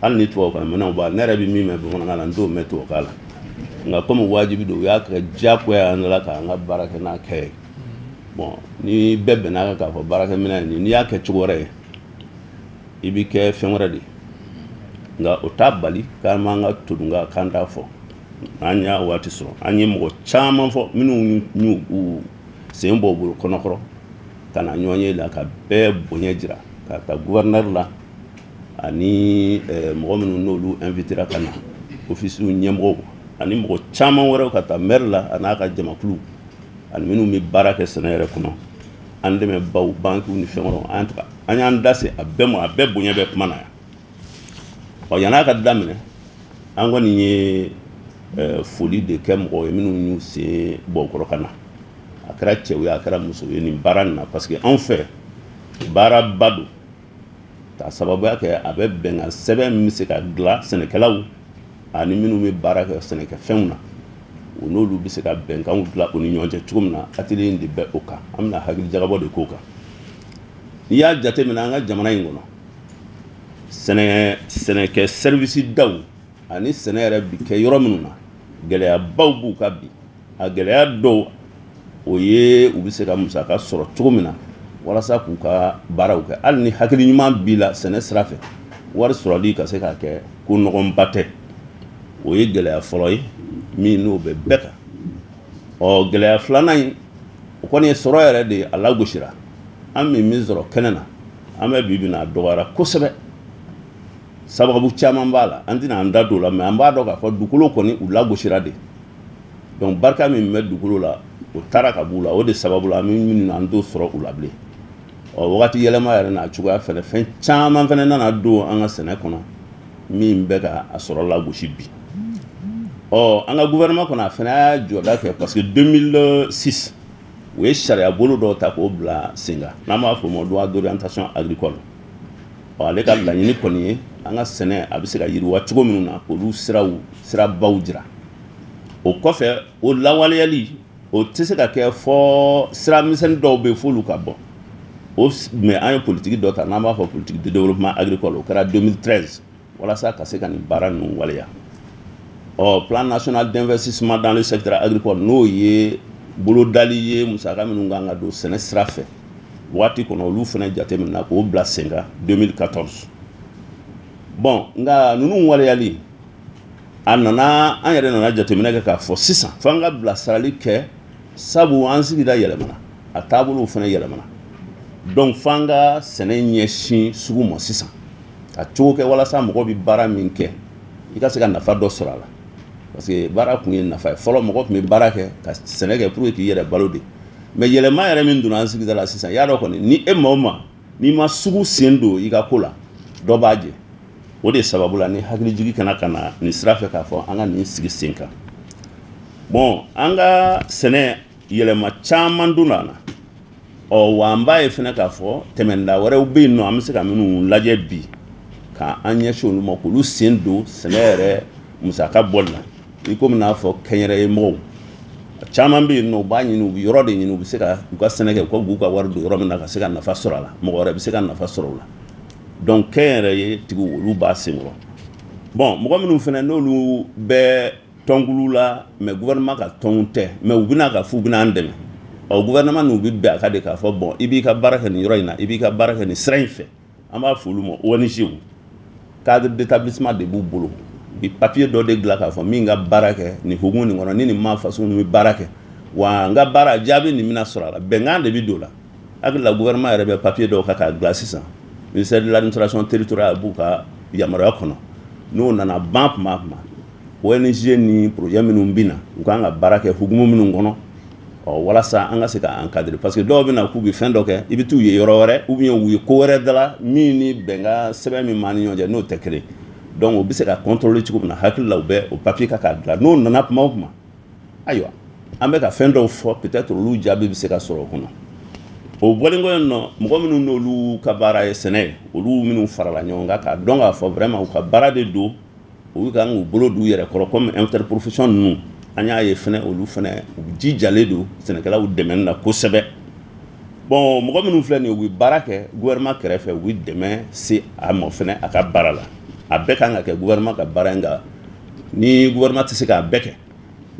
hali ni tubabu kan mena ba ne yɛrɛ bɛ min mɛn bamanankan na n t'o mɛn tubabukan la nka komi wajibi don u y'a kɛ diyagoya an la k'an ka baara kɛ n'a kɛ ye bon ni bɛɛ bɛnna kan k'a fɔ baarakɛminɛn ye n'i y'a kɛ cogo wɛrɛ ye i bɛ kɛ fɛn wɛrɛ de nka o t'a bali k'an b'an ka todunka k'an t'a fɔ an y'a waati sɔrɔ an ye mɔgɔ caman fɔ minnu y'u sen bɔ u bolo kɔnɔkɔrɔ ka na ɲɔgɔn ye la ka bɛɛ bonya jira ka taa gouverneur la ani mɔgɔ minnu n'olu invitera ka na ofisiw ɲɛmɔgɔw ani mɔgɔ caman wɛrɛw ka taa maire la a n'a ka jamakulu ani minnu bɛ baara kɛ sɛnɛ yɛrɛ kɔnɔ an dɛmɛbaw bankiw ni fɛn wɛrɛw an y'an da se a bɛɛ ma a bɛɛ bonya bɛ kuma na yan ɔ yann'a ka daminɛ an kɔni ye foli de kɛ mɔgɔw ye minnu y'u sen bɔ u kɔrɔ ka na a kɛra cɛw ye a kɛra musow ye nin baara nin na parce que anw fɛ baaraba don k'a sababuya kɛ a bɛ bɛnkan sɛbɛn min bɛ se ka dilan sɛnɛkɛlaw ani minnu bɛ baara kɛ sɛnɛkɛfɛnw na o n'olu bɛ se ka bɛnkanw dilan u ni ɲɔgɔn cɛ cogo min na atelier in de bɛ o kan an bɛna hakili jagabɔ de k'o kan n'i y'a jateminɛ an ka jamana in kɔnɔ sɛnɛkɛ service daw ani sɛnɛ yɛrɛ bi kɛ yɔrɔ minnu na gɛlɛyabaw b'u ka bi a gɛlɛya dɔw o ye u bɛ se ka musaka sɔrɔ cogo min na walasa k'u ka baaraw kɛ hali ni hakili ɲuman b'i la sɛnɛ sira fɛ wari sɔrɔli ka se k'a kɛ ko nɔgɔnba tɛ o ye gɛlɛya fɔlɔ ye min n'o bɛ bɛɛ kan ɔ gɛlɛya filanan in o kɔni ye sɔrɔ yɛrɛ de a lagosira an min sɔrɔ kɛnɛ na an bɛ bi bina a dɔgɔyara kosɛbɛ sababu caman b'a la an tɛna an da don o la mɛ an b'a dɔn k'a fɔ dugukolo kɔni u lagosira de donc barika min bɛ dugukolo la o taara ka b'u la o de sababu la an bɛ minnu na an t'o sɔrɔ u la bilen ɔ wagati yɛlɛma yɛrɛ n'a cogoya fɛnɛ fɛn caman fɛnɛ nana don an ka sɛnɛ kɔnɔ min bɛ ka a sɔrɔ lagosi bi ɔ an ka gouvernement kɔnɔ a fɛnɛ y'a jɔda kɛ parce que 2006 u ye sariya bolo dɔw ta k'o bila sen kan n'an b'a fɔ o ma loi d'orientation agricole ɔ ale ka laɲini kɔni ye an ka sɛnɛ a bɛ se ka yiriwa cogo minnu na k'olu sirabaw jira o kɔfɛ o lawaleyali o tɛ se ka kɛ fɔ sira misɛnnin dɔw bɛ yen f'olu ka bɔ o mais an ye politique dɔ ta n'an b'a fɔ politique de développement agricole o kɛra 2013 walasa ka se ka nin baara ninnu waleya ɔ plan national d'investissement dans le secteur agricole n'o ye bolodali ye musaka minnu kan ka don sɛnɛ sira fɛ waati kɔnɔ olu fana jateminɛna k'o bila sen kan 2014 bon nka ninnu waleyali a nana an yɛrɛ nana jateminɛ kɛ k'a fɔ sisan f'an ka bilasirali kɛ sabu an sigida yɛlɛmana a taabolow fana yɛlɛmana donc f'an ka sɛnɛ ɲɛsin sugu ma sisan ka cogo kɛ walasa mɔgɔ bɛ baara min kɛ i ka se ka nafa dɔ sɔrɔ a la parce que baara kun ye nafa ye fɔlɔ mɔgɔ tun bɛ baara kɛ ka sɛnɛ kɛ pour que k'i yɛrɛ balo de mais yɛlɛma yɛrɛ min donna an sigida la sisan y'a dɔn kɔni ni e maa o maa n'i ma sugu sen don i ka ko la dɔ b'a jɛ o de sababu la ni hakili jigi kana ka na nin sira fɛ k'a fɔ an ka nin sigi sen kan bon an ka sɛnɛ yɛlɛma caman donna a la ɔ wa an b'a ye fana k'a fɔ tɛmɛnda wɛrɛw bɛ yen nɔ an bɛ se ka minnu lajɛ bi ka an ɲɛsin olu ma k'olu sen don sɛnɛ yɛrɛ musaka bɔli la i komi n'a fɔ kɛnyɛrɛye mɔgɔw caman bɛ yen nɔ u b'a ɲini u bɛ yɔrɔ de ɲini u bɛ se ka u ka sɛnɛ kɛ u ka k'u ka wari don yɔrɔ min na ka se ka nafa sɔrɔ a la mɔgɔ wɛrɛ bɛ se ka nafa sɔrɔ o la donc kɛnyɛrɛye tigiw olu b'a senkɔrɔ bon mɔgɔ minnu fana n'olu bɛ tɔnkulu la mais gouvernement ka tɔnw tɛ mais u bɛna ka f'u bɛna an dɛmɛ ɔ gouvernement n'u bɛ bɛn a ka de k'a fɔ bon i b'i ka baara kɛ nin yɔrɔ in na i b'i ka baara kɛ nin sira in fɛ an b'a fɔ olu ma ONG cadre d'établissement de b'u bolo bi papier dɔ de dilan k'a fɔ min ka baara kɛ nin hukumu nin kɔnɔ ni nin maa faso nin bɛ baara kɛ wa n ka baara jaabi nin bɛna sɔrɔ a la bɛnkan de bɛ don o la hakili la gouvernement yɛrɛ bɛ papier dɔw kan k'a dilan sisan ministère de l'administration territoriale b'u ka yamaruya kɔnɔ n'o nana ban tuma o tuma ONG ni projet minnu bɛ na u kan ka baara kɛ hukumu minnu kɔnɔ ɔ walasa an ka se ka encadrer parce que dɔw bɛ na k'u bɛ fɛn dɔ kɛ i bɛ t'u ye yɔrɔ wɛrɛ ou bien u ye ko wɛrɛ da la min ni bɛnkan sɛbɛn min b'an ni ɲɔgɔn cɛ n'o tɛ kelen donc u bɛ se ka contrôler cogo min na hakili la u bɛ o papier kan k'a dilan n'o nana tuma o tuma ayiwa an bɛ ka fɛn dɔw fɔ peut-être olu jaabi bɛ se ka sɔrɔ o kɔnɔ o bɔlen kɔ yen nɔ mɔgɔ minnu n'olu ka baara ye sɛnɛ ye olu minnu farala ɲɔgɔn kan k'a dɔn k'a fɔ vraiment u ka baara de don u kan k'u bolo d'u yɛrɛ kɔrɔ comme interprofession ninnu an y'a ye fɛnɛ olu fɛnɛ u jijalen don sɛnɛkɛlaw dɛmɛni na kosɛbɛ bon mɔgɔ minnu filɛ nin ye u bɛ baara kɛ gouvernement kɛrɛfɛ u bɛ dɛmɛ se a ma fɛnɛ a ka baara la a bɛɛ kan ka kɛ gouvernement ka baara in ka ni gouvernement tɛ se k'a bɛɛ kɛ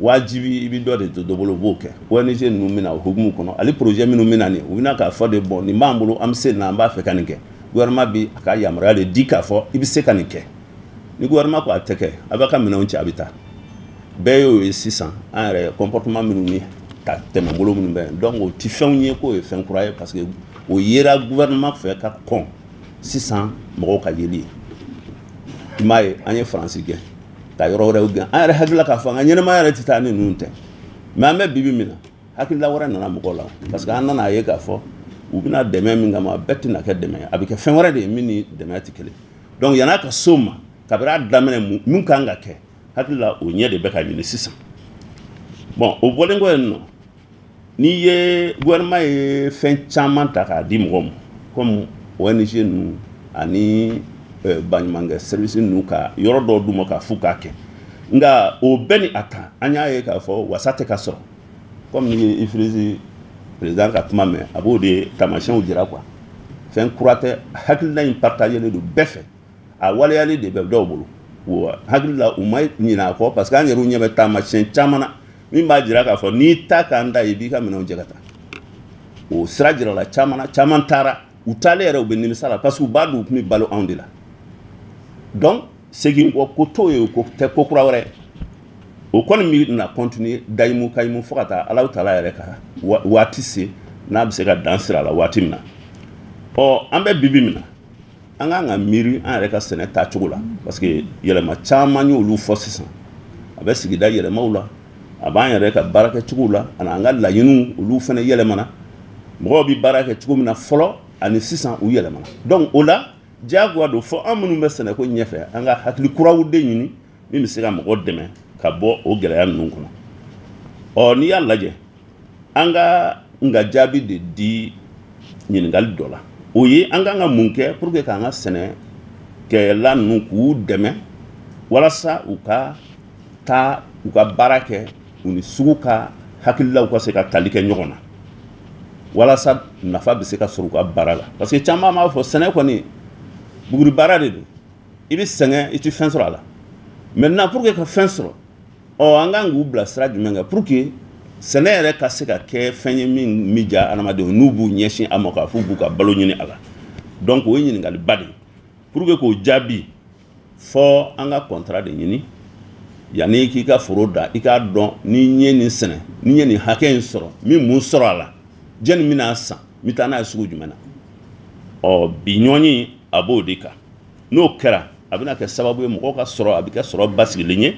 wajibi i bɛ dɔ de to dɔ bolo o b'o kɛ ONG ninnu bɛna o hukumu kɔnɔ ale projet minnu bɛna nin u bɛna k'a fɔ de bon nin b'an bolo an bɛ se nin na an b'a fɛ ka nin kɛ gouvernement bɛ a ka yamaruya de di k'a fɔ i bɛ se ka nin kɛ ni gouvernement ko a tɛ kɛ a b'a ka minɛnw cɛ a bɛ taa bɛɛ y'o ye sisan an yɛrɛ comportement minnu ni ka tɛmɛ bolo minnu bɛ donc o tɛ fɛnw ye k'o ye fɛn kura ye parce que o yera gouvernement fɛ ka kɔn sisan mɔgɔw ka yeli ye i m'a ye an ye faransi gɛn ka yɔrɔ wɛrɛw gɛn an yɛrɛ hakilila k'a fɔ an ka ɲɛnɛmaya yɛrɛ tɛ taa ni ninnu tɛ mais an bɛ bibi min na hakilila wɛrɛ nana mɔgɔw la parce que an nana ye k'a fɔ u bɛna dɛmɛ min kama bɛɛ tɛna kɛ dɛmɛ ye a bɛ kɛ fɛn wɛrɛ de ye min ni dɛmɛ tɛ kelen donc yan'a ka s'o ma kabiri a daminɛ mun kan ka kɛ hakilila o ɲɛ de bɛ ka ɲini sisan bon o bɔlen kɔ yen nɔ n'i ye gouvernement ye fɛn caman ta k'a di mɔgɔw ma comme ONG ninnu ani baɲumankɛ service ninnu ka yɔrɔ dɔw d'u ma k'a f'u k'a kɛ nka o bɛɛ ni a ta an y'a ye k'a fɔ wasa tɛ ka sɔrɔ comme ni ye Ifirisi président ka kuma mɛn a b'o de taamasiyɛnw jira quoi fɛn kura tɛ hakilina in partagelen don bɛɛ fɛ a waleyali de bɛ dɔw bolo wa hakilila u ma ɲinɛ a kɔ parce que an yɛrɛw ɲɛ bɛ taamasiyɛn caman na min b'a jira k'a fɔ n'i ta k'an da i b'i ka minɛnw jɛ ka taa o sira jirala caman na caman taara u taalen yɛrɛ u bɛ nimisa la parce que u b'a dɔn u tun bɛ balo anw de la donc segin kɔ ko t'o ye o tɛ ko kura wɛrɛ o kɔni bɛ na continuer dayimu kayimu fo ka taa Alahu Taala yɛrɛ ka waati se n'a bɛ se ka dan sira la waati min na an bɛ bibi min na an kan ka miiri an yɛrɛ ka sɛnɛ taacogo la parce que yɛlɛma caman y'olu fɔ sisan a bɛ sigida yɛlɛmaw la a b'an yɛrɛ ka baara kɛcogow la ani an ka laɲiniw olu fana yɛlɛmana mɔgɔw bɛ baara kɛ cogo min na fɔlɔ ani sisan u yɛlɛmana donc o la diyagoya don fɔ an minnu bɛ sɛnɛko ɲɛfɛ an ka hakili kuraw de ɲini min bɛ se ka mɔgɔ dɛmɛ ka bɔ o gɛlɛya ninnu kɔnɔ n'i y'a lajɛ an ka nka jaabi de di ɲininkali dɔ la o ye an kan ka mun kɛ pour que k'an ka sɛnɛkɛla ninnu k'u dɛmɛ walasa u ka taa u ka baara kɛ u ni sugu ka hakililaw ka se ka tali kɛ ɲɔgɔn na walasa nafa bɛ se ka sɔrɔ u ka baara la parce que caman b'a fɔ sɛnɛ kɔni buguri baara de don i bɛ sɛgɛn i tɛ fɛn sɔrɔ a la maintenant pour que ka fɛn sɔrɔ an kan k'u bila sira jumɛn kan pour que sɛnɛ yɛrɛ ka se ka kɛ fɛn ye min bɛ diya adamadenw n'u b'u ɲɛsin a ma k'a fɔ b'u ka balo ɲini a la donc o ye ɲininkaliba de ye pour que k'o jaabi fɔ an ka contrat de ɲini yanni k'i ka foro da i k'a dɔn ni n ye nin sɛnɛ ni n ye nin hakɛ in sɔrɔ min mun sɔrɔ a la jɛni min bɛna san n bɛ taa n'a ye sugu jumɛn na bi ɲɔgɔnye a b'o de kan n'o kɛra a bɛna kɛ sababu ye mɔgɔw ka sɔrɔ a bɛ kɛ sɔrɔ basigilen ye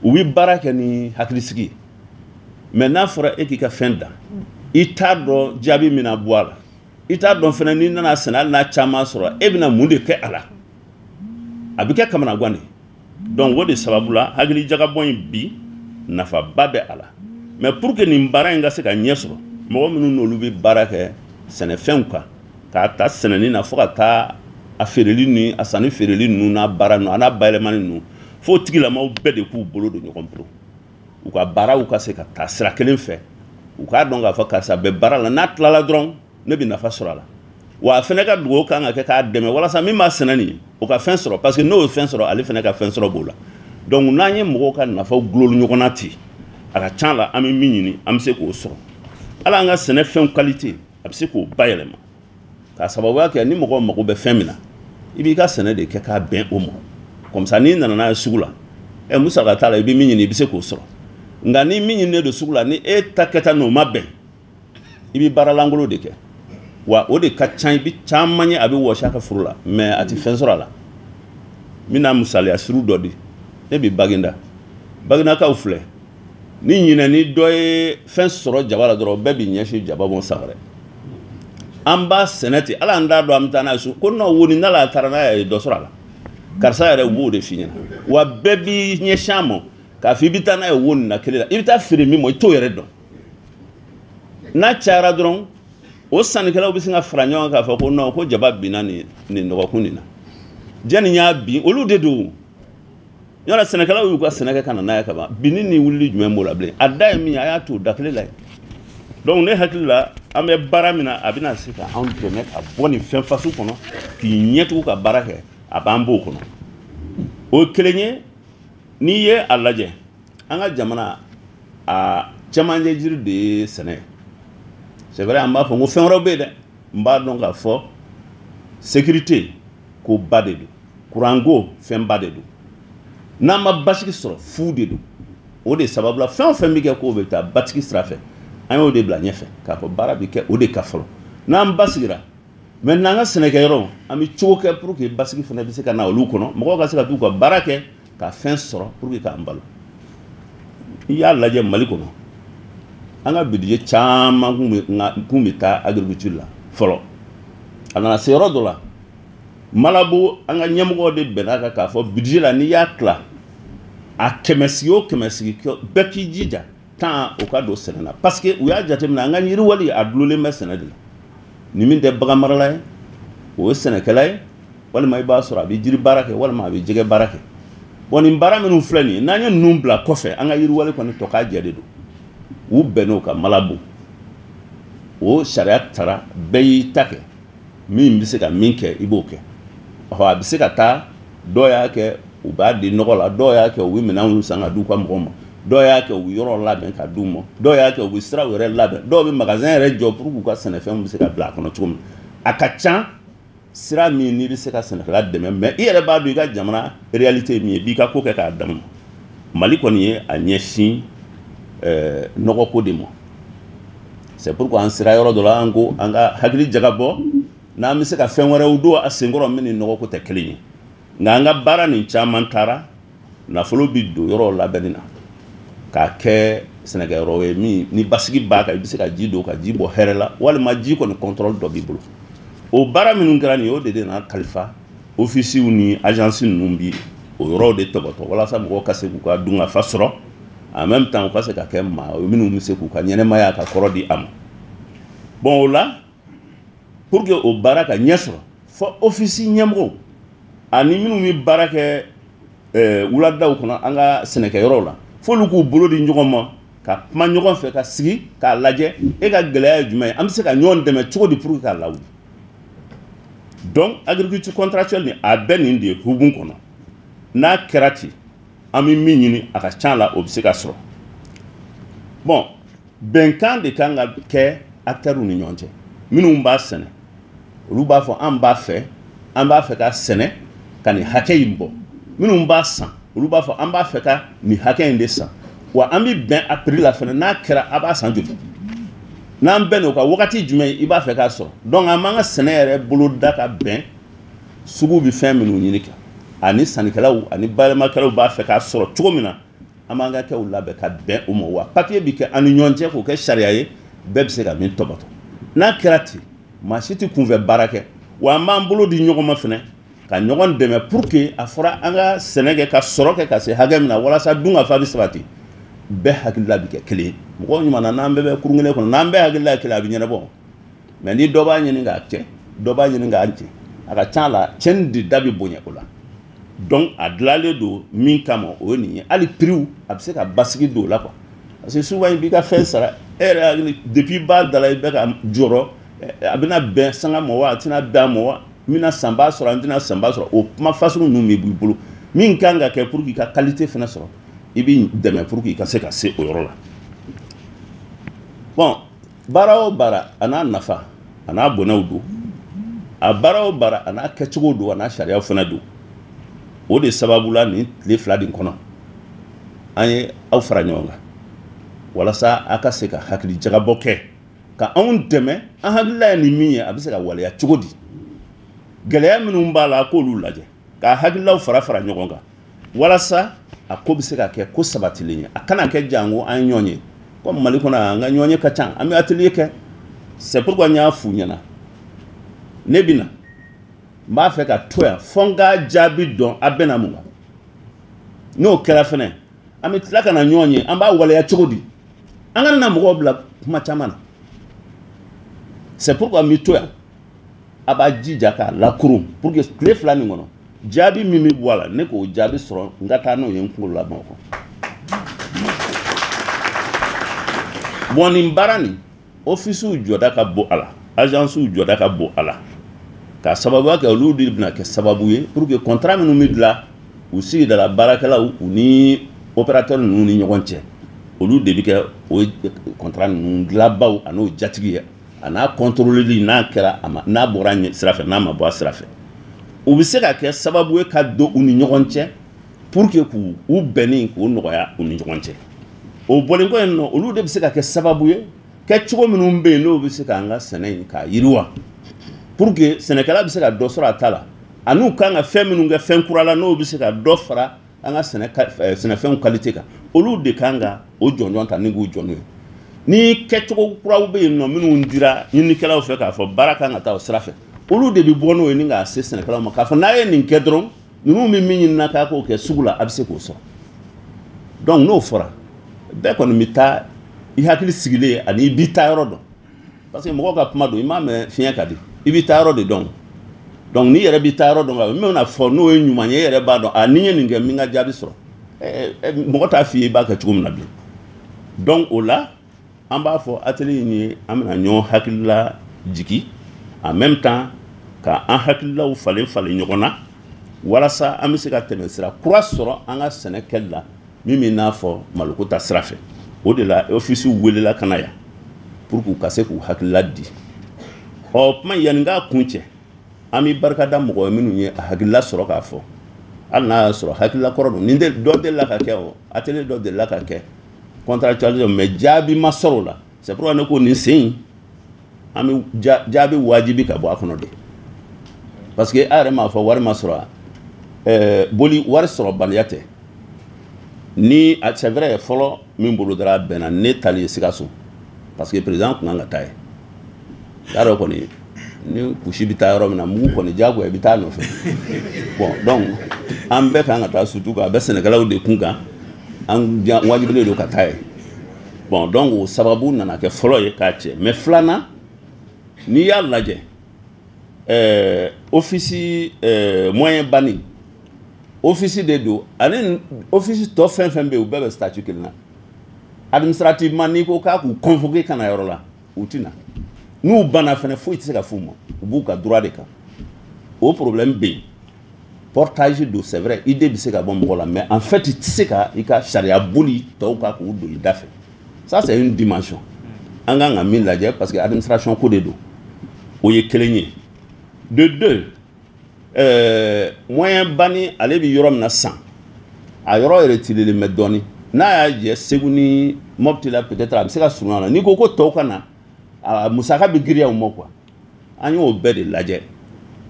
u bɛ baara kɛ ni hakilisigi ye mais n'a fɔra e k'i ka fɛn dan i t'a dɔn jaabi min na bɔ a la i t'a dɔn fɛnɛ n'i nana sɛnɛ hali n'a caman sɔrɔ e bɛna mun de kɛ a la a bɛ kɛ kamanagan de donc o de sababu la hakili jagabɔ in bi nafaba bɛ a la mais pour que nin baara in ka se ka ɲɛ sɔrɔ mɔgɔ minnu n'olu bɛ baara kɛ sɛnɛfɛnw kan k'a ta sɛnɛni na fo ka taa a feereli ni a sanni feereli ninnu n'a baara ninnu a n'a bayɛlɛmani ninnu fo tigilamaw bɛɛ de k'u bolo don ɲɔgɔn bolo u ka baaraw ka se ka taa sira kelen fɛ u k'a dɔn k'a fɔ karisa bɛ baara la n'a tilala dɔrɔn ne bɛ nafa sɔrɔ a la wa a fɛnɛ ka dugawu kan ka kɛ k'a dɛmɛ walasa min b'a sɛnɛ nin ye o ka fɛn sɔrɔ parce que n'o ye fɛn sɔrɔ ale fɛnɛ ka fɛn sɔrɔ b'o la donc n'an ye mɔgɔw ka nafaw gulon ɲɔgɔn na ten a ka ca la an bɛ min ɲini an bɛ se k'o sɔrɔ hali an ka sɛnɛfɛnw qualité a bɛ se k'o bayɛlɛma k'a sababuya kɛ ni mɔgɔw mago bɛ fɛn min na i b'i ka sɛnɛ de kɛ k'a bɛn o ma comme ça n'i nana n'a ye sugu la musaka t'a la i bɛ min ɲini i bɛ se k'o sɔrɔ nka ni min ɲininen don sugu la ni e ta kɛta n'o ma bɛn i bɛ baara lankolon de kɛ wa o de ka ca i bɛ caman ye a bɛ wɔsi a ka foro la mais a tɛ fɛn sɔrɔ a la n bɛna misaliya suru dɔ di ne bɛ Baginda Baginakaw filɛ ni ɲinɛ ni dɔ ye fɛn sɔrɔ jaba la dɔrɔn bɛɛ bɛ ɲɛsin jaba bɔn san wɛrɛ an b'a sɛnɛ ten ala an t'a dɔn an bɛ taa n'a ye so ko non wo ni n'ala taara n'a ye dɔ sɔrɔ a la karisa yɛrɛ u b'o de f'i ɲɛna wa bɛɛ b'i ɲɛsin a ma k'a fɔ i bɛ taa n'a ye wo nin na kelen la i bɛ taa feere min ma i t'o yɛrɛ dɔn n'a cayara dɔrɔn o sannikɛlaw bɛ se ka fara ɲɔgɔn kan k'a fɔ ko non ko jaba binna nin dɔgɔkun nin na jɛni y'a bin olu de don yɔrɔ sɛnɛkɛlaw y'u ka sɛnɛ kɛ ka na n'a ye ka ban binni ni wulili jumɛn b'o la bilen a da ye min ye a y'a to o da kelen la ye donc ne hakili la an bɛ baara min na a bɛna se ka anw dɛmɛ ka bɔ nin fɛn fasugu kɔnɔ k'i ɲɛtugu ka baara kɛ a b'an b'o kɔnɔ o kelenye n'i ye a lajɛ an ka jamana a cɛmancɛ jiri de ye sɛnɛ c'est vrai an b'a fɔ ko fɛn wɛrɛw bɛ yen dɛ n b'a dɔn k'a fɔ sécurité ko ba de don courant ko fɛn ba de don n'an ma basigi sɔrɔ fu de don o de sababu la fɛn o fɛn bɛ kɛ k'o bɛ taa basigi sira fɛ an y'o de bila ɲɛfɛ k'a fɔ baara bɛ kɛ o de ka fɔlɔ n'an basigira maintenant an ka sɛnɛkɛyɔrɔ an bɛ cogo kɛ pour que basigi fana bɛ se ka na olu kɔnɔ mɔgɔw ka se ka t'u ka baara kɛ ka fɛn sɔrɔ pour que k'an balo i y'a lajɛ Mali kɔnɔ an ka budget caman kun bɛ taa agriculture la fɔlɔ a nana se yɔrɔ dɔ la Malabo an ka ɲɛmɔgɔw de bɛnna kan k'a fɔ budget la n'i y'a tila a kɛmɛ sigi o kɛmɛ sigi bɛɛ k'i jija tan o ka don sɛnɛ na parce que u y'a jateminɛ an ka yiriwali a dulonlen bɛ sɛnɛ de la ni min tɛ bagan marala ye o ye sɛnɛkɛla ye walima i b'a sɔrɔ a bɛ jiri baara kɛ walima a bɛ jɛgɛ baara kɛ bon nin baara minnu filɛ nin ye n'an ye ninnu bila kɔfɛ an ka yiriwali kɔni tɔ k'a jɛ de don u bɛnn'o kan Malabo o sariya taara bɛɛ y'i ta kɛ min bɛ se ka min kɛ i b'o kɛ a bɛ se ka taa dɔw y'a kɛ u b'a di nɔgɔ la dɔw y'a kɛ u bɛ minɛnw san ka di u ka mɔgɔw ma dɔw y'a kɛ u bɛ yɔrɔ labɛn ka di u ma dɔw y'a kɛ u bɛ siraw yɛrɛ labɛn dɔw bɛ magasin yɛrɛ jɔ pour que u ka sɛnɛfɛnw bɛ se ka bila a kɔnɔ cogo min a ka ca sira min n'i bɛ se ka sɛnɛkɛla dɛmɛ mais i yɛrɛ b'a dɔn i ka jamana réalité ye min ye i b'i ka ko kɛ k'a daminɛ Mali kɔni ye a ɲɛsin nɔgɔko de ma c'est pourquoi an sera yɔrɔ dɔ la an ko an ka hakili jagabɔ n'an bɛ se ka fɛn wɛrɛw don a senkɔrɔ min ni nɔgɔko tɛ kelen ye nka an ka baara nin caman taara nafolo bɛ don yɔrɔ labɛnni na k'a kɛ sɛnɛkɛyɔrɔ ye min ni basigi b'a kan i bɛ se ka ji don ka ji bɔ hɛrɛ la walima ji kɔni contrôle dɔ b'i bolo o baara minnu kɛra nin ye o de na kalifa ofisiw ni agence ninnu bi o yɔrɔw de tɔbɔtɔ walasa mɔgɔw ka se k'u ka dunkafa sɔrɔ en même temps u ka se ka kɛ maa minnu bɛ se k'u ka ɲɛnɛmaya ka kɔrɔ di a ma bon o la pour que o baara ka ɲɛ sɔrɔ fɔ ofisi ɲɛmɔgɔw ani minnu bɛ baara kɛ wuladaw kɔnɔ an ka sɛnɛkɛyɔrɔw la f'olu k'u bolo di ɲɔgɔn ma ka kuma ɲɔgɔn fɛ ka sigi k'a lajɛ e ka gɛlɛya ye jumɛn ye an bɛ se ka ɲɔgɔn dɛmɛ cogo di pour que k'a lawuli donc agriculture contractuelle ni a bɛ nin de hukumu kɔnɔ n'a kɛra ten an bɛ min ɲini a ka ca la o bɛ se ka sɔrɔ bon bɛnkan de kan ka kɛ acteurs ni ɲɔgɔn cɛ minnu b'a sɛnɛ olu b'a fɔ an b'a fɛ ka sɛnɛ ka nin hakɛ in bɔ minnu b'a san olu b'a fɔ an b'a fɛ ka nin hakɛ in de san wa an bɛ bɛn a prix la fana n'a kɛra a b'a san joli n'an bɛn o kan wagati jumɛn i b'a fɛ k'a sɔrɔ donc an b'an ka sɛnɛ yɛrɛ bolo da ka bɛn sugu bɛ fɛn minnu ɲini kan ani sannikɛlaw ani bayɛlɛmakɛlaw b'a fɛ k'a sɔrɔ cogo min na an b'an ka kɛw labɛn ka bɛn o ma wa papier bɛ kɛ an ni ɲɔgɔn cɛ k'o kɛ sariya ye bɛɛ bɛ se ka min tɔbɔtɔ n'a kɛra ten maa si tɛ kunfɛ baara kɛ wa an b'an bolo di ɲɔgɔn ma fana ka ɲɔgɔn dɛmɛ pour que a fɔra an ka sɛnɛ kɛ ka sɔrɔ kɛ ka se hakɛ min na walasa dunkafa bɛ sabati bɛɛ hakilila bɛ kɛ kelen ye mɔgɔw ɲuman na n'an bɛɛ bɛ kurun kelen kɔnɔ n'an bɛɛ hakilila ye kelen a bɛ ɲɛnabɔ mais ni dɔ b'a ɲini k'a kɛ dɔ b'a ɲini k'a cɛ a ka ca la cɛnni de da bɛ bonya o la donc a dilanlen don min kama o ye nin ye hali prix a bɛ se ka basigi don o la quoi parce que souvent i b'i ka fɛn sara e yɛrɛ hakili depuis b'a da la i bɛ ka jɔrɔ a bɛna bɛn sanga ma wa a tɛna bɛn a ma wa n bɛna sanba sɔrɔ an tɛna sanba sɔrɔ o kuma fasugu ninnu bɛ b'i bolo min kan ka kɛ pour que i ka qualité fana sɔrɔ i b'i dɛmɛ pour que i ka se ka se o yɔrɔ la bon baara o baara a n'a nafa a n'a bonyaw don a baara o baara a n'a kɛcogo don a n'a sariyaw fana don o de sababu la nin tile fila nin kɔnɔ an ye aw fara ɲɔgɔn kan walasa a ka se ka hakili jagabɔ kɛ ka anw dɛmɛ an hakilila ye nin min ye a bɛ se ka waleya cogo di gɛlɛya minnu b'a la a k'olu lajɛ ka hakililaw fara ɲɔgɔn kan walasa a ko bɛ se ka kɛ ko sabatilen ye a kana kɛ jango an ye ɲɔgɔn ye comme Mali kɔnɔ an ka ɲɔgɔn ye ka ca an bɛ atelier kɛ c'est pourquoi n y'a f'u ɲɛna ne bɛ na n b'a fɛ ka to yan fo n k'a jaabi dɔn a bɛna mun kan n'o kɛra fɛnɛ an bɛ tila ka na ɲɔgɔn ye an b'a waleya cogo di an ka na mɔgɔw bila kuma caman na c'est pourquoi n bɛ to yan a b'a jija k'a lakurun pour que tile fila nin kɔnɔ jaabi min bɛ bɔ a la ne k'o jaabi sɔrɔ n ka taa n'o ye n kunkolo la Bamakɔ bon nin baara nin ofisiw jɔda ka bon a la agencew jɔda ka bon a la k'a sababuya kɛ olu de bɛna kɛ sababu ye pour que contrat minnu bɛ dilan u sigidala baarakɛlaw u ni opérateur ninnu ni ɲɔgɔn cɛ olu de bɛ kɛ o contrat ninnu dilanbaw a n'o jatigi a n'a contrôleli n'a kɛra n'a bɔra sira fɛ n'a ma bɔ a sira fɛ u bɛ se ka kɛ sababu ye ka don u ni ɲɔgɔn cɛ pour que k'u bɛnni k'u nɔgɔya u ni ɲɔgɔn cɛ o bɔlen kɔ yen nɔ olu de bɛ se ka kɛ sababu ye kɛcogo minnu bɛ yen n'o bɛ se k'an ka sɛnɛ in k'a yiriwa pour que sɛnɛkɛla bɛ se ka dɔ sɔrɔ a ta la a n'u kan ka fɛn minnu kɛ fɛn kura la n'o bɛ se ka dɔ fara an ka sɛnɛfɛnw qualité kan olu de kan ka o jɔnjɔn ta ni k'u jɔ n'o ye ni kɛcogo kuraw bɛ yen nɔ minnu dira ɲininikɛlaw fɛ k'a fɔ baara kan ka taa o sira fɛ olu de bɛ bɔ n'o ye ni k'a se sɛnɛkɛlaw ma k'a fɔ n'a ye nin kɛ dɔrɔn ninnu bɛ min ɲinina k'a k'o kɛ sugu la a bɛ se k'o sɔrɔ donc n'o fɔra bɛɛ kɔni bɛ taa i hakili sigilen ani i b'i taa yɔrɔ dɔn parce que mɔgɔw ka kuma don i m'a mɛn fiɲɛ ka di i b'i taa yɔrɔ de dɔn donc n'i yɛrɛ b'i taa yɔrɔ dɔn min bɛna fɔ n'o ye ɲuman ye e yɛrɛ b'a dɔn a ni n ye nin kɛ min ka jaabi sɔrɔ mɔgɔ t'a f'i ye i b'a kɛ cogo min na bilen donc o la an b'a fɔ atelier in ye an bɛna ɲɔgɔn hakilila jigi en même temps ka an hakililaw falen falen ɲɔgɔn na walasa an bɛ se ka tɛmɛ sira kura sɔrɔ an ka sɛnɛ kɛli la min bɛ n'a fɔ maloko ta sira fɛ o de la ofisiw welela ka na yan pour que u ka se k'u hakilila di ɔ kuma yanni k'a kun cɛ an bɛ barika da mɔgɔ minnu ye a hakilila sɔrɔ k'a fɔ hali n'a y'a sɔrɔ hakilila kɔrɔ don nin dɔ delila ka kɛ o atelier dɔ delila ka kɛ contractualisation mais jaabi ma sɔrɔ o la c'est pourquoi ne ko nin sen in an bɛ jaabi wajibi ka bɔ a kɔnɔ de parce que a yɛrɛ m'a fɔ wari ma sɔrɔ boli wari sɔrɔ baliya tɛ ni c'est vrai fɔlɔ min bolo dara bɛnna ne tali ye Sikaso parce que président kun kan ka taa ye y'a dɔn kɔni ni kusi bɛ taa yɔrɔ min na mugu kɔni diyagoya i bɛ taa nɔfɛ bon donc an bɛɛ kan ka taa surtout a bɛ sɛnɛkɛlaw de kun kan an wajibilen don ka taa ye bon donc o sababu nana kɛ fɔlɔ ye k'a cɛ mais filanan n'i y'a lajɛ office moyen banni office de don ani office tɔ fɛn fɛn bɛ yen u bɛɛ bɛ statut kelen na administrativement n'i ko k'a k'u convoquer ka na yɔrɔ la u tɛ na n'u banna fɛnɛ foyi tɛ se ka f'u ma u b'u ka droit de kan o problème bɛ yen portage don c'est vrai idée bɛ se ka bɔ mɔgɔ la mais en fait i tɛ se ka i ka sariya boli tɔw ka k'u don i da fɛ ça c'est une dimension an kan ka min lajɛ parce que administration ko de don o ye kelen ye de deux moyen banni ale bɛ yɔrɔ min na sisan a yɔrɔ retiré mɛ dɔɔni n'a y'a jɛ Segu ni Mopti la peut-être a bɛ se ka surunya la n'i ko ko tɔw ka na a musaka bɛ girinya u ma quoi an y'o bɛɛ de lajɛ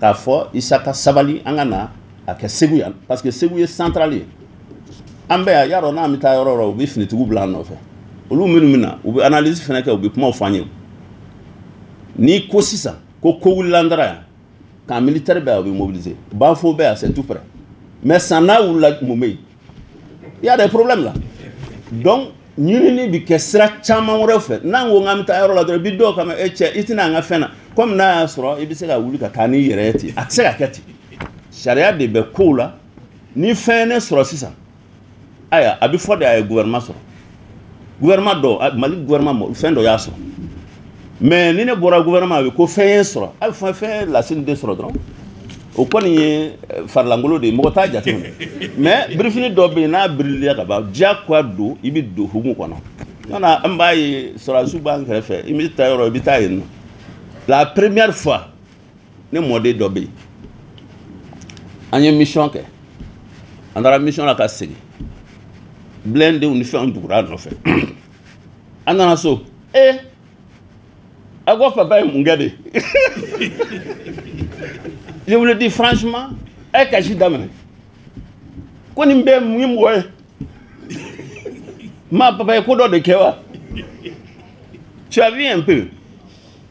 k'a fɔ Isaka sabali an ka na a kɛ Segu yan parce que Segu ye centrale ye an bɛɛ yan yarɔ n'an bɛ taa yɔrɔ o yɔrɔ u bɛ finitigiw bila an nɔfɛ olu minnu bɛ na u bɛ analyse fana kɛ u bɛ kumaw fɔ an ye n'i ko sisan ko wulila an dara yan quand militaire bɛ yan u bɛ mobiliser banfo bɛ yan c'est tout près mais san n'a wulila mun bɛ yen il y a des problèmes là donc ɲinini bɛ kɛ sira caman wɛrɛ fɛ n'an ko k'an bɛ taa yɔrɔ la dɔrɔn i bɛ dɔw kama e cɛ i tɛna an ka fɛn na comme n'a y'a sɔrɔ i bɛ se ka wuli ka taa n'i yɛrɛ ye ten a tɛ se ka kɛ ten sariya de bɛ kow la ni fɛn ye ne sɔrɔ sisan aya a bɛ fɔ de a ye gouvernement sɔrɔ gouvernement dɔ Mali gouvernement fɛn dɔ y'a sɔrɔ mais ni ne bɔra gouvernement a bɛ ko fɛn ye sɔrɔ a bɛ fɔ fɛn ye lasini de sɔrɔ dɔrɔn o kɔni ye farilangolo de ye mɔgɔ t'a jate minɛ mais birifini dɔ bɛ yen n'a biriliya ka ban diyagoya don i bɛ don hukumu kɔnɔ nɔnɔ an b'a ye sɔrɔdasiw b'an kɛrɛfɛ i bɛ taa yɔrɔ i bɛ taa yen nɔ la première fois ne mɔden dɔ bɛ yen an ye mission kɛ an taara mission la ka segin bilendenw ni fɛnw tugura a nɔfɛ an nana so a ko papa ye mun kɛ de je vous le dis franchement a ye kasi daminɛ ko nin bɛɛ mun ye mɔgɔ ye ma papa ye ko dɔ de kɛ wa tu as vu un peu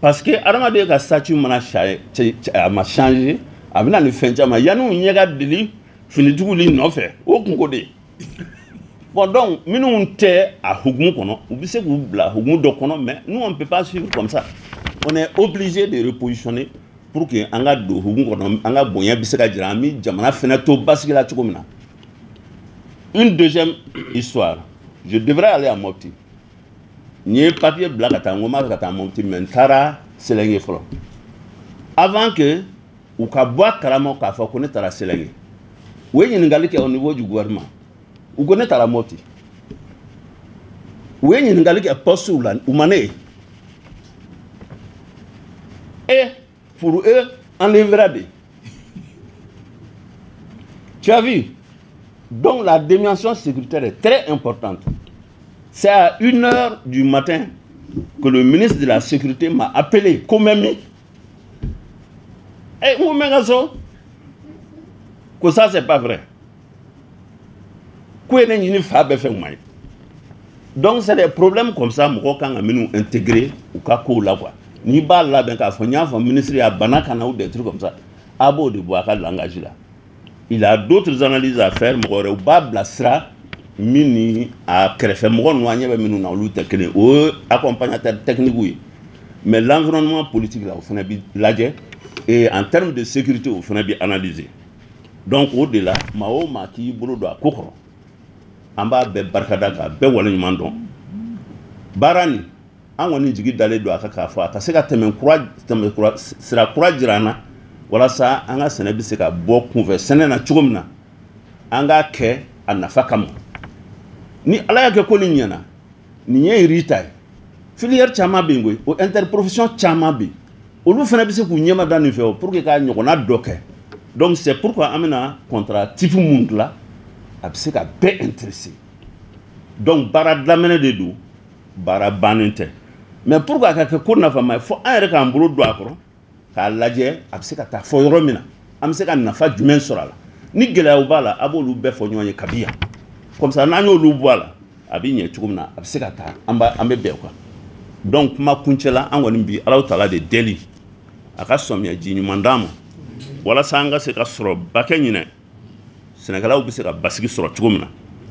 parce que adamaden ka statut mana a ma changer a bɛ na ni fɛn caman yanni u ɲɛ ka deli finitigiw ni nɔfɛ o kunko de ye bon donc minnu tɛ a hukumu kɔnɔ u bɛ se k'u bila hukumu dɔ kɔnɔ mais nous on peut pas suivre comme ça on est obligé de repositionner pour que an ka don hukumu kɔnɔ an ka bonya bɛ se ka jira an bɛ jamana fana to basigi la cogo min na une deuxième histoire je devrais aller à Mopti n ye papier bila ka taa n ko n b'a fɛ ka taa Mopti mais n taara Selenge fɔlɔ avant que u ka bɔ a kalama k'a fɔ ko ne taara Selenge Oui, il y a au niveau du gouvernement. Vous connaissez la moitié. Oui, il y a un poste où mané. Et pour eux, enlèvera des. Tu as vu? Donc la dimension sécuritaire est très importante. C'est à 1h du matin que le ministre de la Sécurité m'a appelé comme ami. Et où m'en que ça c'est pas vrai. Donc c'est des problèmes comme ça, moi quand nous intégrer au cas où là quoi. Ni bas là ben quand le ministre a banakana ou des trucs comme ça. Abo de boire le langage là. Il a d'autres analyses à faire, moi au bas blasra mini à créer moi noyer ben nous na lutte technique ou accompagnateur technique oui. Mais l'environnement politique là au fond est et en termes de sécurité au fond est analysé. Donc au-delà, mao maki bolo do akokro. Amba be barkadaka be wala nyumando. Barani an woni jigi dale do akaka fa ka se ka temen courage sira courage rana wala sa an ga sene bi se ka bo kunfɛ sene na chugumna an ga ke anafa kam ni ala ya ke ko ni nyana ni nye ritai filière chama bingoy o interprofession chama bi olu fana bi se ku nyema dan fe pour que ka nyogona doke. Donc c'est pourquoi amena contrat type monde là a se ka be intéressé. Donc bara dlamene de do bara banente. Mais pourquoi ka ko na fama fo an reka amburo do akoro ka laje a se ka ta fo yoromina am se ka na fa jumen sorala ni gela u bala abolu be fo nyoye kabia comme ça na nyolu boala abi nye chugumna a se ka ta amba ambe be quoi. Donc ma kunchela an woni bi Allah taala de deli aka somya jinyu mandamo wala sanga se ka soro bakanyine Sénégalais bi se ka basigi soro chugumna